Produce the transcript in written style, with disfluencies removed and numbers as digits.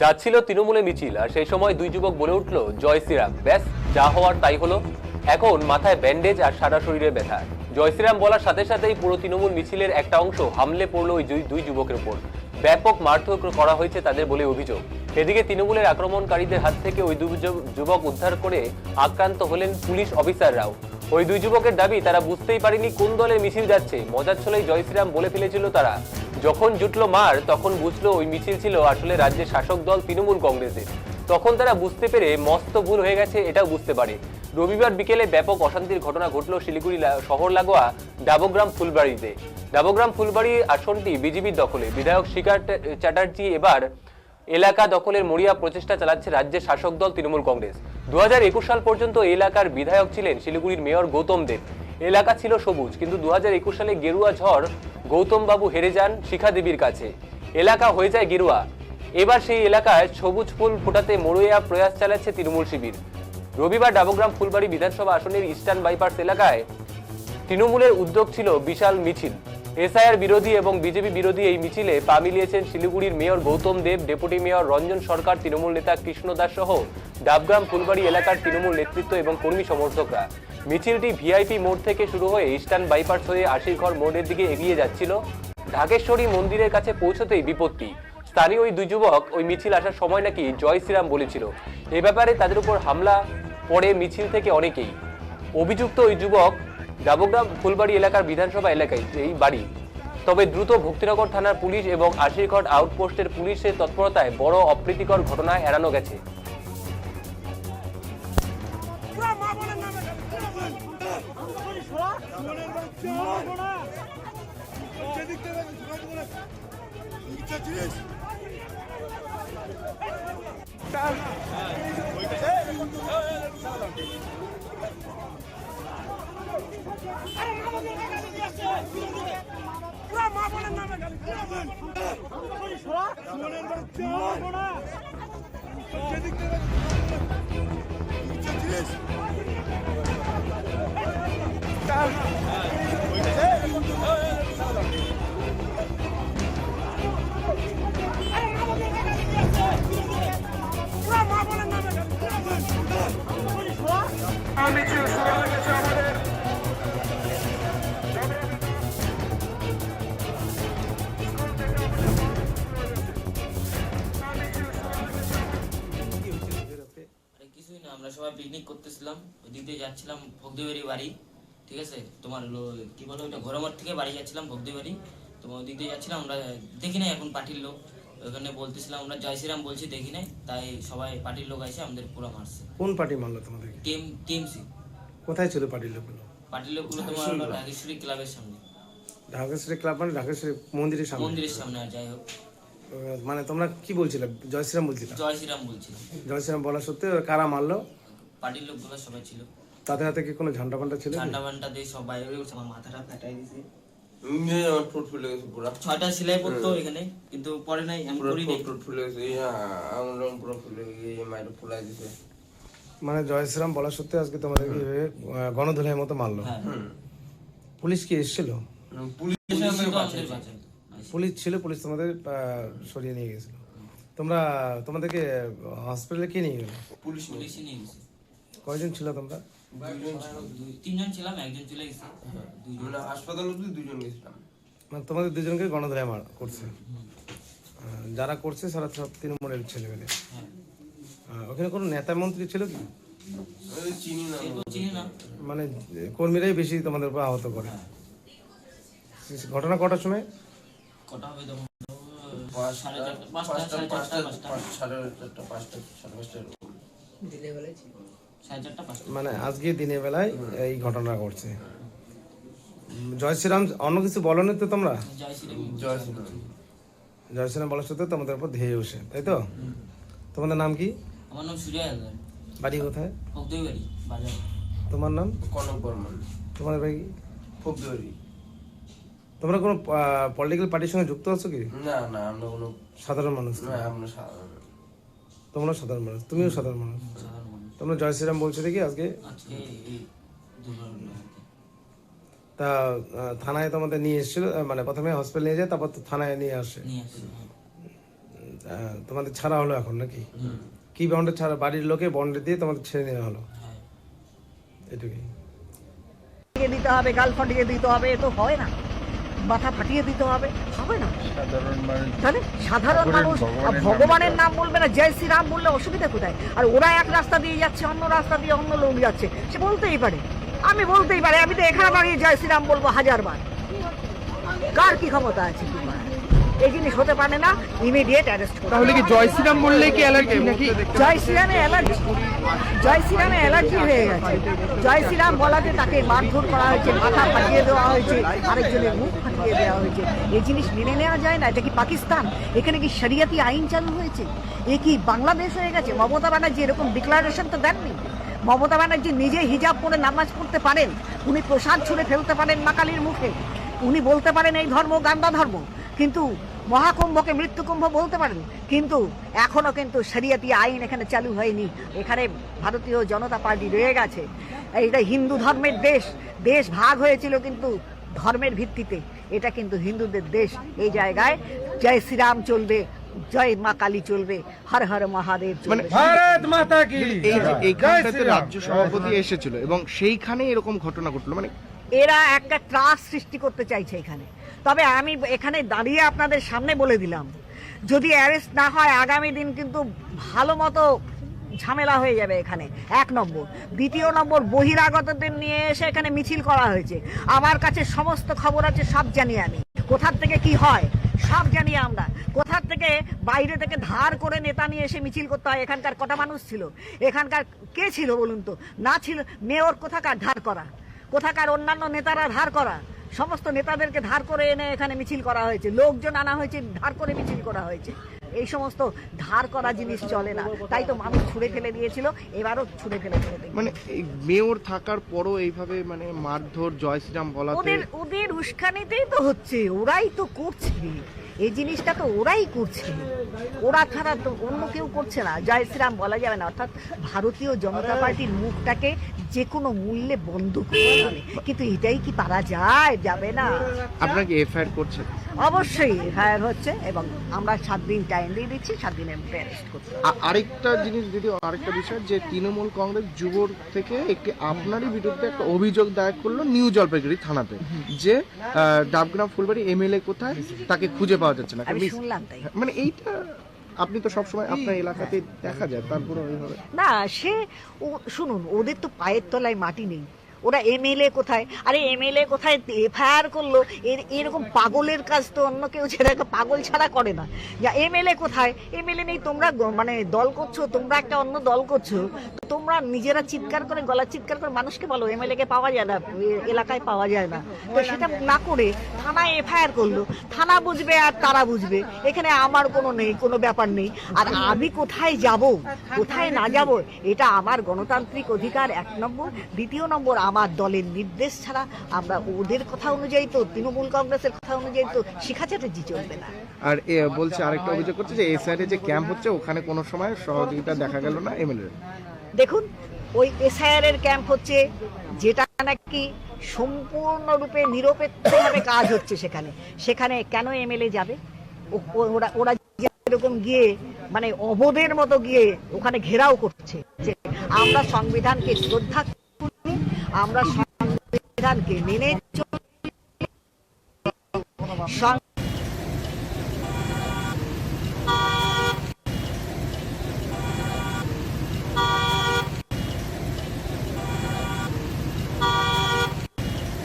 যাচ্ছিল তৃণমূলে মিছিল, আর সেই সময় দুই যুবক বলে উঠল জয় শ্রীরাম। ব্যাস, যা হওয়ার তাই হলো। এখন মাথায় ব্যান্ডেজ আর সারা শরীরে ব্যথা। জয় শ্রীরাম বলার সাথে সাথেই পুরো তৃণমূল মিছিলের একটা অংশ হামলে পড়লো ওই দুই যুবকের উপর। ব্যাপক মারধর করা হয়েছে তাদের বলে অভিযোগ। এদিকে তৃণমূলের আক্রমণকারীদের হাত থেকে ওই দুই যুবক উদ্ধার করে আক্রান্ত হলেন পুলিশ অফিসাররাও। ওই দুই যুবকের দাবি, তারা বুঝতেই পারেনি কোন দলের মিছিল যাচ্ছে। মজার ছলেই জয় শ্রীরাম বলে ফেলেছিল তারা। যখন জুটলো মার, তখন বুঝলো ওই মিছিল ছিল আসলে রাজ্যের শাসক দল তৃণমূল কংগ্রেসের। তখন তারা বুঝতে পেরে মস্ত ভুল হয়ে গেছে এটাও বুঝতে পারে। রবিবার বিকেলে ব্যাপক অশান্তির ঘটনা ঘটল শিলিগুড়ি শহর লাগোয়া ডাবগ্রাম ফুলবাড়িতে। ডাবগ্রাম ফুলবাড়ি আসনটি বিজেপির দখলে। বিধায়ক শিকার চ্যাটার্জি এবার এলাকা দখলের মরিয়া প্রচেষ্টা চালাচ্ছে রাজ্যের শাসক দল তৃণমূল কংগ্রেস। 2021 সাল পর্যন্ত এলাকার বিধায়ক ছিলেন শিলিগুড়ির মেয়র গৌতম দেব। এলাকা ছিল সবুজ, কিন্তু 2021 সালে গেরুয়া ঝড় গৌতম বাবু হেরে যান শিখা দেবীর কাছে। এলাকা হয়ে যায় গেরুয়া। এবার সেই এলাকায় সবুজ ফুল ফোটাতে মরিয়া প্রয়াস চালাচ্ছে তৃণমূল শিবির। রবিবার ডাবগ্রাম ফুলবাড়ি বিধানসভা আসনের ইস্টার্ন বাইপাস এলাকায় তৃণমূলের উদ্যোগ ছিল বিশাল মিছিল। এসআইআর বিরোধী এবং বিজেপি বিরোধী এই মিছিলে পা মিলিয়েছেন শিলিগুড়ির মেয়র গৌতম দেব, ডেপুটি মেয়র রঞ্জন সরকার, তৃণমূল নেতা কৃষ্ণ দাস সহ ডাবগ্রাম ফুলবাড়ি এলাকার তৃণমূল নেতৃত্ব এবং কর্মী সমর্থকরা। মিছিলটি ভিআইপি মোড় থেকে শুরু হয়ে ইস্টার্ন বাইপাস হয়ে আশিরঘর মোড়ের দিকে এগিয়ে যাচ্ছিল। ঢাকেশ্বরী মন্দিরের কাছে পৌঁছতেই বিপত্তি। স্থানীয় ওই দুই যুবক ওই মিছিল আসার সময় নাকি জয় শ্রীরাম বলেছিল। এ ব্যাপারে তাদের উপর হামলা পড়ে মিছিল থেকে অনেকেই। অভিযুক্ত ওই যুবক ডাবগ্রাম ফুলবাড়ি এলাকার বিধানসভা এলাকায় এই বাড়ি। তবে দ্রুত ভক্তিনগর থানার পুলিশ এবং আশিরঘর আউটপোস্টের পুলিশের তৎপরতায় বড় অপ্রীতিকর ঘটনা এড়ানো গেছে। আমরা সবাই পিকনিক করতেছিলাম, ওইদিক দিয়ে যাচ্ছিলাম ভগদেবাড়ি বাড়ি। ঠিক আছে, তোমার হলো কি বলো ওইটা ঘোরামার থেকে বাড়ি যাচ্ছিলাম ভগদেবাড়ি। তোমার ওইদিক দিয়ে যাচ্ছিলাম, আমরা দেখি নাই এখন পার্টির লোক ওখানে বলতেছিলাম আমরা জয় শ্রীরাম বলছি, দেখি নাই, তাই সবাই পার্টির লোক এসে আমাদের পুরো মারছে। কোন পার্টি মারলো তোমাদের? টিএমসি। কোথায় ছিল পার্টির লোকগুলো? পার্টির লোকগুলো তোমার হলো ঢাকেশ্বরী ক্লাবের সামনে। ঢাকেশ্বরী ক্লাব মানে ঢাকেশ্বরী মন্দিরের সামনে? মন্দিরের সামনে। আর যাই হোক, মানে তোমরা কি বলছিলে? জয় শ্রীরাম বলছিলে? জয় শ্রীরাম বলছিল। জয় শ্রীরাম বলা সত্ত্বে কারা মারলো? পার্টির লোকগুলো সবাই ছিল। তাদের হাতে কি কোনো ঝান্ডা ফান্ডা ছিল? ঝান্ডা ফান্ডা দিয়ে সব বাইরে উঠছে, আমার মাথাটা ফাটাই দিয়েছে। ঠোঁট ফুলে গেছে পুরো। 6টা সেলাই পড়তো এখানে, কিন্তু পরে নাই, আমি করি নাই। ঠোঁট ফুলে গেছে, আমার পুরো ফুলে গিয়ে মাইটা ফুলাই দিছে। মানে জয় শ্রীরাম বলা সত্ত্বে আজকে তোমাদের গণধোলাইয়ের মতো মারলো? পুলিশ কি এসেছিল? পুলিশ ছিল, পুলিশ তোমাদের সরিয়ে নিয়ে গেছিল। তোমাদেরকে হসপিটালে কে নিয়ে গেল? পুলিশ নিয়ে গেছে। কয়জন ছিল তোমরা? 3জন ছিলাম, একজন চলে গেছে। মানে হাসপাতালে দুজন গেছিলাম। মানে তোমাদের দুজনকে গণধোলাই করছে? যারা করছে সারা সব তৃণমূলের ছেলেমেয়ে? ওখানে কোনো নেতা মন্ত্রী ছিল কি? চিনি না। মানে কর্মীরাই বেশি তোমাদের উপর আহত করে? ঘটনা কটার সময়? কটা হবে তখন? 4:30 মানে আজকে দিনের বেলায় এই ঘটনা ঘটছে। জয় শ্রীরাম অন্য কিছু বলনি তো তোমরা? জয় শ্রীরাম বলার সাথে তোমাদের উপর ধেয়ে বসে, তাই তো? তোমাদের নাম কি? আমার নাম সূর্য হালদার। বাড়ি কোথায়? ভগদেবাড়ি বাজার। তোমার নাম? কনক বর্মন। তোমাদের বাড়ি কি? ভগদেবাড়ি। তোমরা কোনো পলিটিক্যাল পার্টির সঙ্গে যুক্ত আছো কি? না না, আমরা কোনো সাধারণ মানুষ? না, আমরা সাধারণ। তোমরা সাধারণ মানুষ, তুমিও সাধারণ মানুষ। সাধারণ মানুষ। তোমরা জয় শ্রীরাম বলছো দেখি আজকে। আজকে এই দুর্ঘটনা আর কি। তা থানায় তোমাদের নিয়ে এসেছিল, মানে প্রথমে হসপিটাল নিয়ে যায়, তারপর তো থানায় নিয়ে আসে। নিয়ে আসছি। তোমাদের ছাড়া হলো এখন নাকি? কি বন্ডে ছাড়া? বাড়ির লোকে বন্ডে দিয়ে তোমাদের ছেড়ে নেওয়া হলো, হ্যাঁ। এটুকুই। দিতে হবে, গাল ফাটিয়ে দিতে হবে, এ তো হয় না। মাথা ফাটিয়ে দিতে হবে, হবে না। তাহলে সাধারণ মানুষ ভগবানের নাম বলবে না, জয় শ্রীরাম বললে অসুবিধা কোথায়? আর ওরা এক রাস্তা দিয়ে যাচ্ছে, অন্য রাস্তা দিয়ে অন্য লোক যাচ্ছে, সে বলতেই পারে, আমি বলতেই পারি, আমি তো এখানে দাঁড়িয়ে জয় শ্রীরাম বলবো 1000 বার। কার কি ক্ষমতা আছে? কি করার? এই জিনিস হতে পারে না, ইমিডিয়েট অ্যারেস্ট করতে হবে। তাহলে কি জয় শ্রীরাম বললে কি অ্যালার্জি নাকি? জয় শ্রীরামে অ্যালার্জি, জয় শ্রীরামে অ্যালার্জি হয়ে গেছে। জয় শ্রীরাম বলাতে তাকে মারধর করা হয়েছে, মাথা ফাটিয়ে দেওয়া হয়েছে, আরেকজনের মুখ ফাটিয়ে দেওয়া হয়েছে। এই জিনিস মেনে নেওয়া যায় না। এটা কি পাকিস্তান? এখানে কি শরিয়তি আইন চালু হয়েছে? এ কি বাংলাদেশ হয়ে গেছে? মমতা ব্যানার্জি এরকম ডিক্লারেশন তো দেননি। মমতা ব্যানার্জি নিজে হিজাব পরে নামাজ পড়তে পারেন, উনি প্রসাদ ছুঁড়ে ফেলতে পারেন মা কালীর মুখে, উনি বলতে পারেন এই ধর্ম গান্দা ধর্ম, কিন্তু মহাকুম্ভকে মৃত্যুকুম্ভ বলতে পারেন, কিন্তু এখনো কিন্তু শরিয়তি আইন এখানে চালু হয়নি। এখানে ভারতীয় জনতা পার্টি রয়ে গেছে। এইটা হিন্দু ধর্মের দেশ, দেশ ভাগ হয়েছিল কিন্তু ধর্মের ভিত্তিতে। এটা কিন্তু হিন্দুদের দেশ। এই জায়গায় জয় শ্রীরাম চলবে, জয় মা কালী চলবে, হর হর মহাদেব মানে চলবে। ভারত মাতা কি। এই যে এইখানটাতে রাজ্য সভাপতি এসেছিল এবং সেইখানে এরকম ঘটনা ঘটলো, মানে এরা একটা ত্রাস সৃষ্টি করতে চাইছে এখানে। তবে আমি এখানে দাঁড়িয়ে আপনাদের সামনে বলে দিলাম, যদি অ্যারেস্ট না হয় আগামী দিন কিন্তু ভালো মতো ঝামেলা হয়ে যাবে এখানে। 1 নম্বর। দ্বিতীয় নম্বর, বহিরাগতদের নিয়ে এসে এখানে মিছিল করা হয়েছে। আমার কাছে সমস্ত খবর আছে, সব জানি আমি। কোথার থেকে কি হয় সব জানি আমরা। কোথার থেকে বাইরে থেকে ধার করে নেতা নিয়ে এসে মিছিল করতে হয়। এখানকার কটা মানুষ ছিল? এখানকার কে ছিল বলুন তো? না ছিল মেয়র, কোথাকার ধার করা, কোথাকার অন্যান্য নেতারা ধার করা, সমস্ত নেতাদেরকে ধার করে এনে এখানে মিছিল করা হয়েছে, লোকজন আনা হয়েছে, ধার করে মিছিল করা হয়েছে। এই সমস্ত ধার করা জিনিস চলে না, তাই তো মানুষ ছুঁড়ে ফেলে দিয়েছিল, এবারও ছুঁড়ে ফেলে দেবে। মানে এই মেয়র থাকার পরও এইভাবে মানে মারধর জয় শ্রীরাম বলাতে ওদের উস্কানিতেই তো হচ্ছে, ওরাই তো করছে এই জিনিসটা, তো ওরাই করছে, ওরা ছাড়া তো অন্য কেউ করছে না। জয় শ্রীরাম বলা যাবে না, অর্থাৎ ভারতীয় জনতা পার্টির মুখটাকে যে কোনো মূল্যে বন্ধ করতে হবে। কিন্তু এটাই কি পারা যায়? যাবে না। আপনাকে এফআইআর করছে? অবশ্যই এফআইআর হচ্ছে এবং আমরা 7 দিন টাইম দিয়ে দিচ্ছি, 7 দিনের মধ্যে অ্যারেস্ট করতে হবে। আরেকটা জিনিস দিদি, আরেকটা বিষয় যে তৃণমূল কংগ্রেস যুবর থেকে একটি আপনারই বিরুদ্ধে একটা অভিযোগ দায়ের করলো নিউ জলপাইগুড়ি থানাতে, যে ডাবগ্রাম ফুলবাড়ি এমএলএ কোথায় তাকে খুঁজে পাওয়া যাচ্ছে না। আমি শুনলাম তাই। মানে এইটা আপনি তো সবসময় আপনার এলাকাতে দেখা যায়, তারপরে ওইভাবে না, সে শুনুন, ওদের তো পায়ের তলায় মাটি নেই। ওরা এমএলএ কোথায়? আরে এমএলএ কোথায় এফআইআর করলো? এরকম পাগলের কাজ তো অন্য কেউ ছেড়ে, পাগল ছাড়া করে না। যা এমএলএ কোথায়? এমএলএ নেই। তোমরা মানে দল করছো, তোমরা একটা অন্য দল করছো, তোমরা নিজেরা চিৎকার করে, গলা চিৎকার করে মানুষকে বলো এমএলএ কে পাওয়া যায় না, এলাকায় পাওয়া যায় না। তো সেটা না করে থানায় এফআইআর করলো, থানা বুঝবে আর তারা বুঝবে। এখানে আমার কোনো নেই, কোনো ব্যাপার নেই। আর আমি কোথায় যাব, কোথায় না যাব, এটা আমার গণতান্ত্রিক অধিকার 1 নম্বর। দ্বিতীয় নম্বর, আমার দলের নির্দেশ ছাড়া আমরা ওদের কথা অনুযায়ী তো, তৃণমূল কংগ্রেসের কথা অনুযায়ী তো শিখা চ্যাটার্জি চলবে না। আর বলছে আরেকটা অভিযোগ করছে যে এসআইআর যে ক্যাম্প হচ্ছে ওখানে কোনো সময় সহযোগিতা দেখা গেল না এমএলএ। দেখুন, ওই এসআইআর এর ক্যাম্প হচ্ছে, যেটা নাকি সম্পূর্ণরূপে নিরপেক্ষভাবে কাজ হচ্ছে সেখানে কেন এমএলএ যাবে? ওরা যেরকম গিয়ে মানে অবধের মতো গিয়ে ওখানে ঘেরাও করছে যে আমরা সংবিধানকে শ্রদ্ধা করি, আমরা সংবিধানকে মেনে চলি,